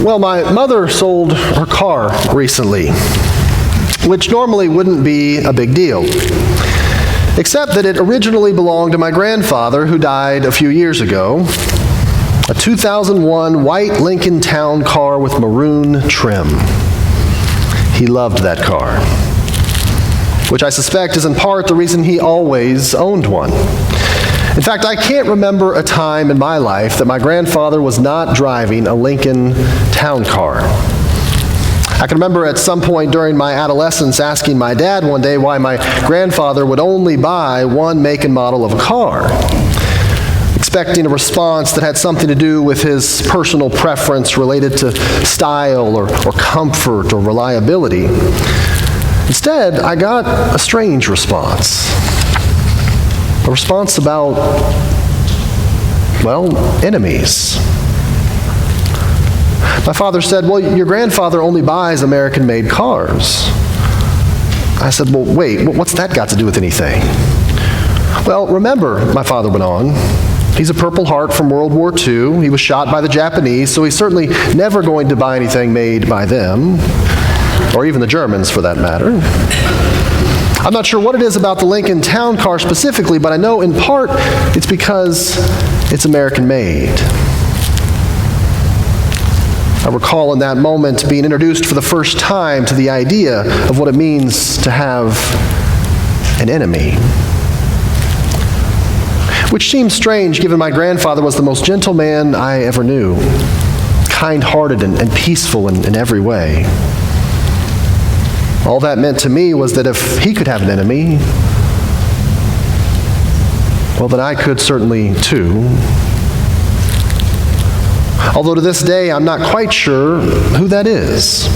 Well, my mother sold her car recently, which normally wouldn't be a big deal, except that it originally belonged to my grandfather, who died a few years ago. A 2001 white Lincoln Town car with maroon trim. He loved that car, which I suspect is in part the reason he always owned one. In fact, I can't remember a time in my life that my grandfather was not driving a Lincoln Town car. I can remember at some point during my adolescence asking my dad one day why my grandfather would only buy one make and model of a car, expecting a response that had something to do with his personal preference related to style or comfort or reliability. Instead, I got a strange response. A response about, well, enemies. My father said, well, your grandfather only buys American-made cars. I said, well, wait, what's that got to do with anything? Well, remember, my father went on, he's a Purple Heart from World War II. He was shot by the Japanese, so he's certainly never going to buy anything made by them, or even the Germans for that matter. I'm not sure what it is about the Lincoln Town car specifically, but I know in part it's because it's American-made. I recall in that moment being introduced for the first time to the idea of what it means to have an enemy. Which seems strange given my grandfather was the most gentle man I ever knew, kind-hearted and peaceful in every way. All that meant to me was that if he could have an enemy, well, then I could certainly too. Although to this day, I'm not quite sure who that is.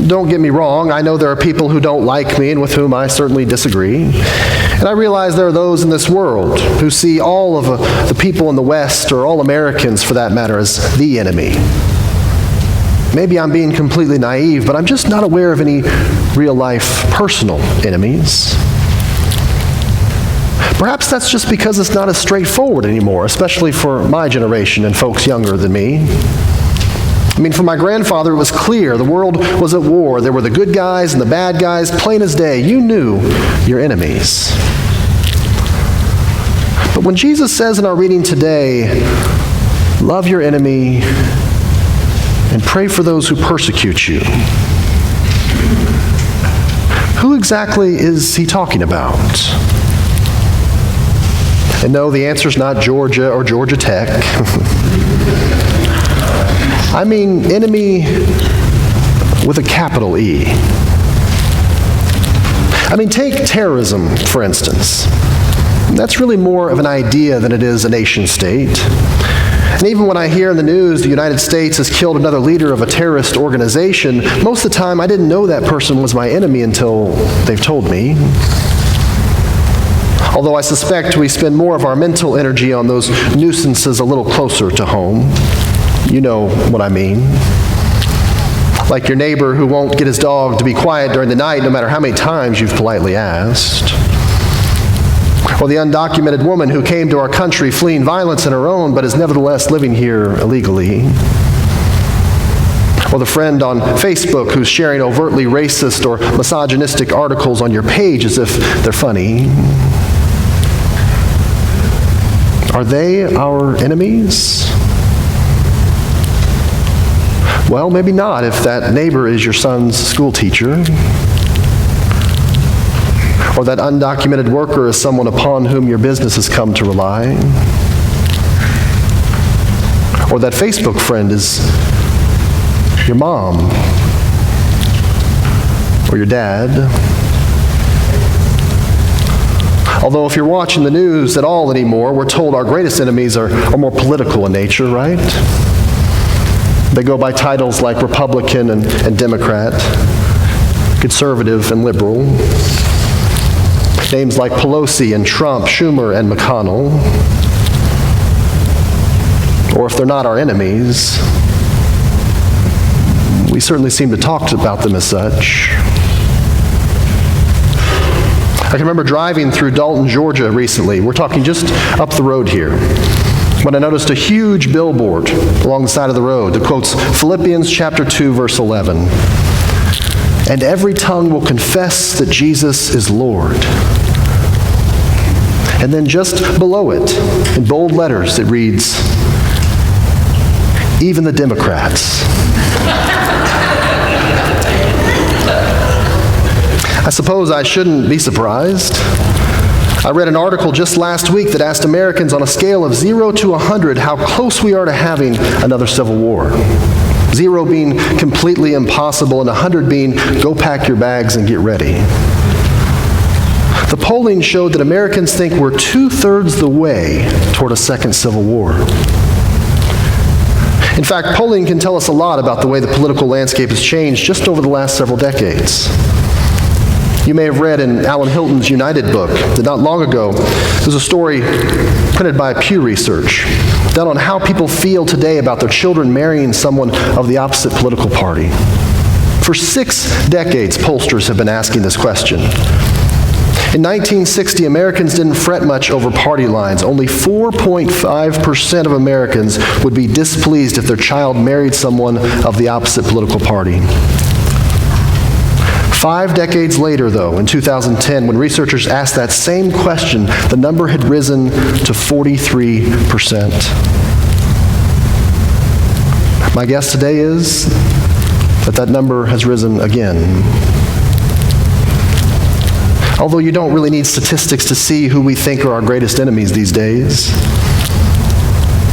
Don't get me wrong, I know there are people who don't like me and with whom I certainly disagree. And I realize there are those in this world who see all of the people in the West, or all Americans for that matter, as the enemy. Maybe I'm being completely naive, but I'm just not aware of any real-life personal enemies. Perhaps that's just because it's not as straightforward anymore, especially for my generation and folks younger than me. I mean, for my grandfather, it was clear the world was at war. There were the good guys and the bad guys, plain as day. You knew your enemies. But when Jesus says in our reading today, love your enemy and pray for those who persecute you, who exactly is he talking about? And no, the answer is not Georgia or Georgia Tech. I mean enemy with a capital E. I mean, take terrorism, for instance. That's really more of an idea than it is a nation state. And even when I hear in the news the United States has killed another leader of a terrorist organization, most of the time I didn't know that person was my enemy until they've told me. Although I suspect we spend more of our mental energy on those nuisances a little closer to home. You know what I mean. Like your neighbor who won't get his dog to be quiet during the night no matter how many times you've politely asked. Or the undocumented woman who came to our country fleeing violence in her own but is nevertheless living here illegally. Or the friend on Facebook who's sharing overtly racist or misogynistic articles on your page as if they're funny. Are they our enemies? Well, maybe not if that neighbor is your son's school teacher. Or that undocumented worker is someone upon whom your business has come to rely. Or that Facebook friend is your mom or your dad. Although if you're watching the news at all anymore, we're told our greatest enemies are more political in nature, right? They go by titles like Republican and Democrat, conservative and liberal. Names like Pelosi and Trump, Schumer and McConnell. Or if they're not our enemies, we certainly seem to talk about them as such. I can remember driving through Dalton, Georgia recently. We're talking just up the road here. when I noticed a huge billboard along the side of the road that quotes Philippians chapter 2, verse 11. And every tongue will confess that Jesus is Lord. And then just below it, in bold letters, it reads, even the Democrats. I suppose I shouldn't be surprised. I read an article just last week that asked Americans on a scale of 0 to 100 how close we are to having another civil war. 0 being completely impossible and 100 being go pack your bags and get ready. The polling showed that Americans think we're 2/3 the way toward a second civil war. In fact, polling can tell us a lot about the way the political landscape has changed just over the last several decades. You may have read in Alan Hilton's United book that not long ago, there's a story printed by Pew Research done on how people feel today about their children marrying someone of the opposite political party. For 6 decades, pollsters have been asking this question. In 1960, Americans didn't fret much over party lines. Only 4.5% of Americans would be displeased if their child married someone of the opposite political party. 5 decades later, though, in 2010, when researchers asked that same question, the number had risen to 43%. My guess today is that number has risen again. Although you don't really need statistics to see who we think are our greatest enemies these days.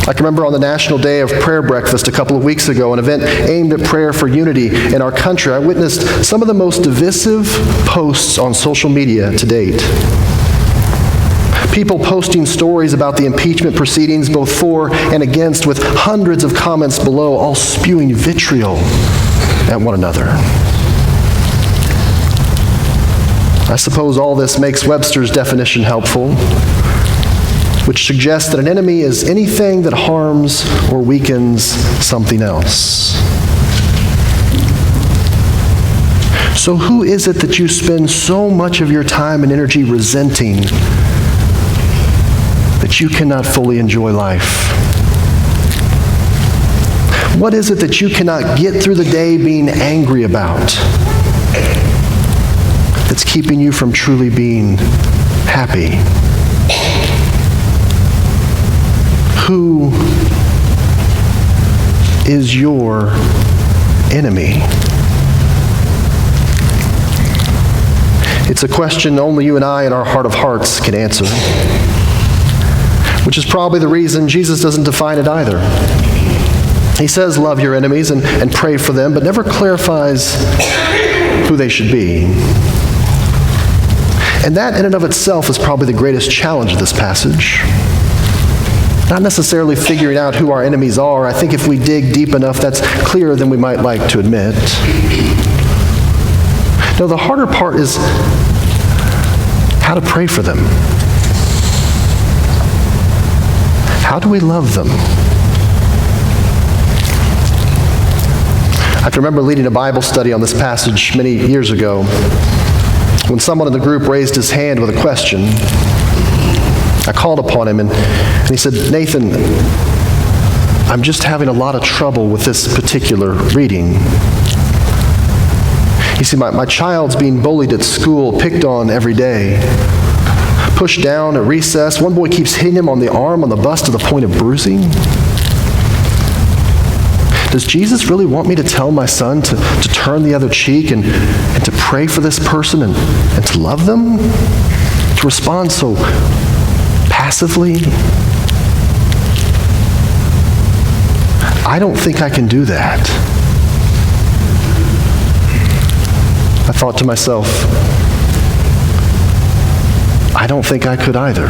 I can remember on the National Day of Prayer Breakfast a couple of weeks ago, an event aimed at prayer for unity in our country, I witnessed some of the most divisive posts on social media to date. People posting stories about the impeachment proceedings, both for and against, with hundreds of comments below, all spewing vitriol at one another. I suppose all this makes Webster's definition helpful, which suggests that an enemy is anything that harms or weakens something else. So who is it that you spend so much of your time and energy resenting that you cannot fully enjoy life? What is it that you cannot get through the day being angry about that's keeping you from truly being happy? Who is your enemy? It's a question only you and I in our heart of hearts can answer, which is probably the reason Jesus doesn't define it either. He says love your enemies and pray for them, but never clarifies who they should be. And that in and of itself is probably the greatest challenge of this passage. Not necessarily figuring out who our enemies are. I think if we dig deep enough, that's clearer than we might like to admit. No, the harder part is how to pray for them. How do we love them? I can remember leading a Bible study on this passage many years ago when someone in the group raised his hand with a question. I called upon him and he said, Nathan, I'm just having a lot of trouble with this particular reading. You see, my child's being bullied at school, picked on every day, pushed down at recess. One boy keeps hitting him on the arm on the bus to the point of bruising. Does Jesus really want me to tell my son to turn the other cheek and to pray for this person and to love them? To respond so passively? I don't think I can do that. I thought to myself, I don't think I could either.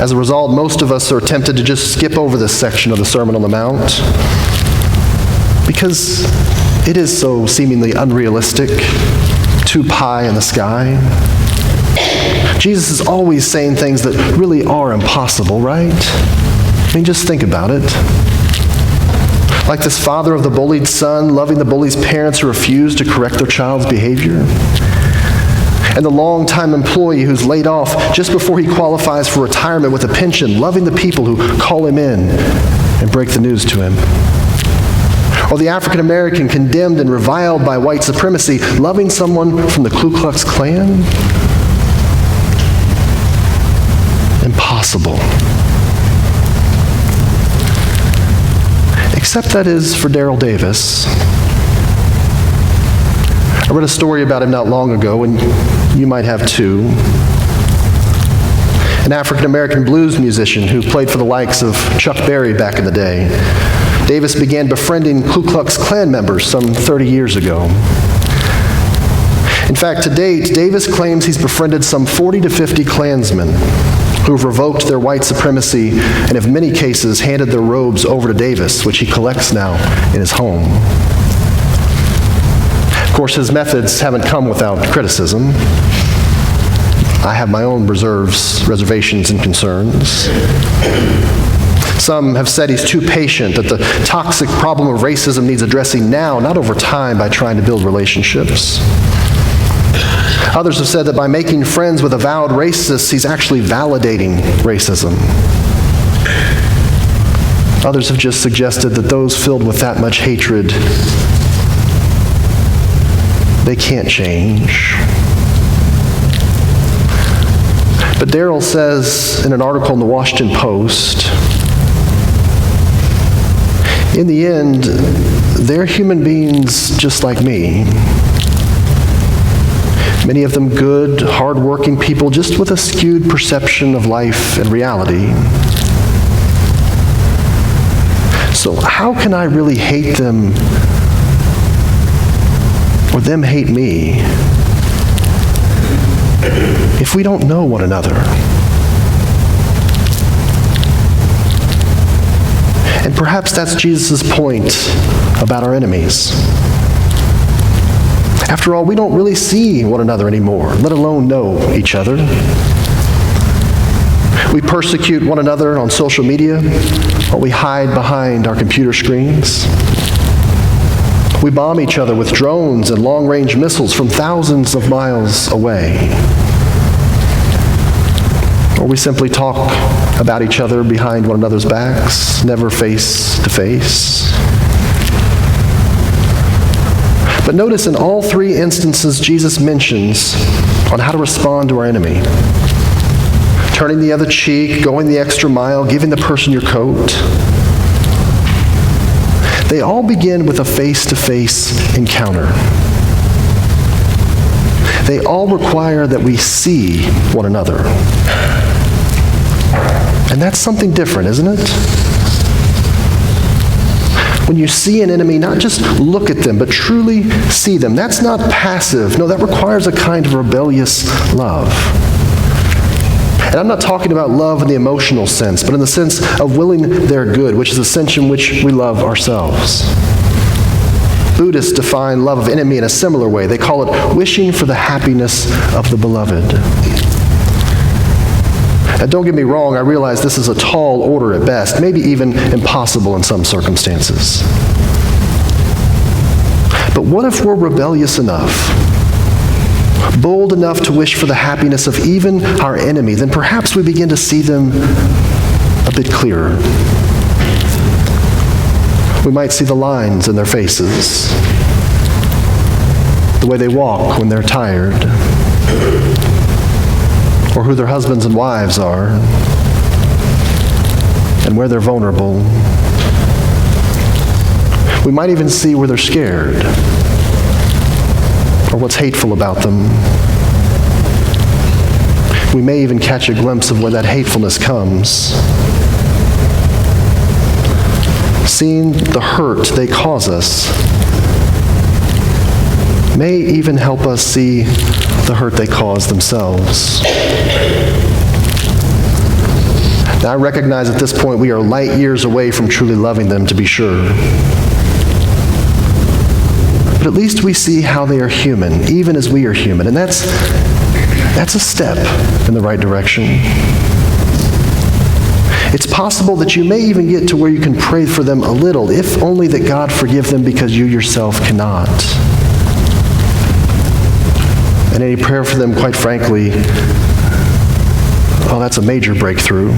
As a result, most of us are tempted to just skip over this section of the Sermon on the Mount because it is so seemingly unrealistic, too pie in the sky. Jesus is always saying things that really are impossible, right? I mean, just think about it. Like this father of the bullied son, loving the bully's parents who refuse to correct their child's behavior. And the longtime employee who's laid off just before he qualifies for retirement with a pension, loving the people who call him in and break the news to him. Or the African American condemned and reviled by white supremacy, loving someone from the Ku Klux Klan? Impossible. Except that is for Daryl Davis. I read a story about him not long ago, and you might have too. An African-American blues musician who played for the likes of Chuck Berry back in the day. Davis began befriending Ku Klux Klan members some 30 years ago. In fact, to date, Davis claims he's befriended some 40 to 50 Klansmen who have revoked their white supremacy and in many cases handed their robes over to Davis, which he collects now in his home. Of course, his methods haven't come without criticism. I have my own reservations, and concerns. Some have said he's too patient, that the toxic problem of racism needs addressing now, not over time by trying to build relationships. Others have said that by making friends with avowed racists, he's actually validating racism. Others have just suggested that those filled with that much hatred, they can't change. But Daryl says in an article in the Washington Post, in the end, they're human beings just like me. Many of them good, hard-working people, just with a skewed perception of life and reality. So how can I really hate them or them hate me if we don't know one another? And perhaps that's Jesus' point about our enemies. After all, we don't really see one another anymore, let alone know each other. We persecute one another on social media while we hide behind our computer screens. We bomb each other with drones and long-range missiles from thousands of miles away. Or we simply talk about each other behind one another's backs, never face to face. But notice in all three instances, Jesus mentions on how to respond to our enemy. Turning the other cheek, going the extra mile, giving the person your coat. They all begin with a face-to-face encounter. They all require that we see one another. And that's something different, isn't it? When you see an enemy, not just look at them, but truly see them. That's not passive. No, that requires a kind of rebellious love. And I'm not talking about love in the emotional sense, but in the sense of willing their good, which is the sense in which we love ourselves. Buddhists define love of enemy in a similar way. They call it wishing for the happiness of the beloved. Now, don't get me wrong, I realize this is a tall order at best, maybe even impossible in some circumstances. But what if we're rebellious enough, bold enough to wish for the happiness of even our enemy? Then perhaps we begin to see them a bit clearer. We might see the lines in their faces, the way they walk when they're tired, or who their husbands and wives are, and where they're vulnerable. We might even see where they're scared, or what's hateful about them. We may even catch a glimpse of where that hatefulness comes. Seeing the hurt they cause us may even help us see the hurt they cause themselves. Now, I recognize at this point we are light years away from truly loving them, to be sure. But at least we see how they are human, even as we are human. And that's a step in the right direction. It's possible that you may even get to where you can pray for them a little, if only that God forgive them because you yourself cannot. And any prayer for them, quite frankly, well, that's a major breakthrough.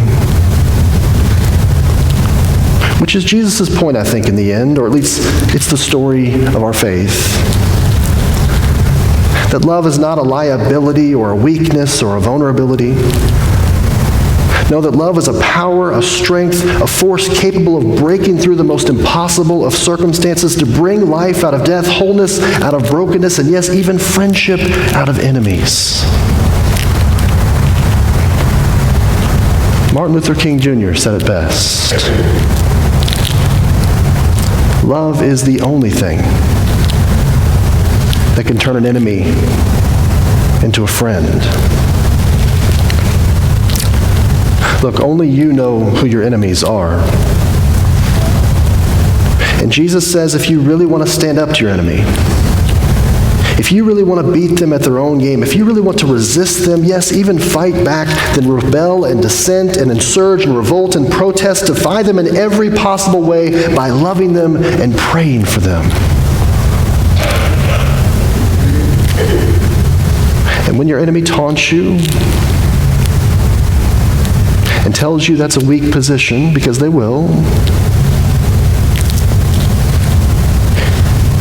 Which is Jesus' point, I think, in the end, or at least it's the story of our faith. That love is not a liability or a weakness or a vulnerability. No, that love is a power, a strength, a force capable of breaking through the most impossible of circumstances to bring life out of death, wholeness out of brokenness, and yes, even friendship out of enemies. Martin Luther King Jr. said it best. Love is the only thing that can turn an enemy into a friend. Look, only you know who your enemies are. And Jesus says if you really want to stand up to your enemy, if you really want to beat them at their own game, if you really want to resist them, yes, even fight back, then rebel and dissent and insurge and revolt and protest, defy them in every possible way by loving them and praying for them. And when your enemy taunts you and tells you that's a weak position, because they will,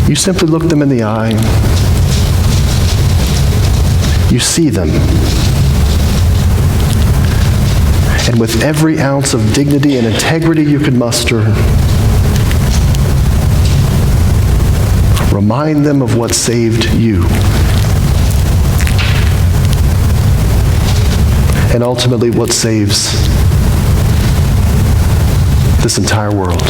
you simply look them in the eye. You see them. And with every ounce of dignity and integrity you can muster, remind them of what saved you. And ultimately what saves this entire world.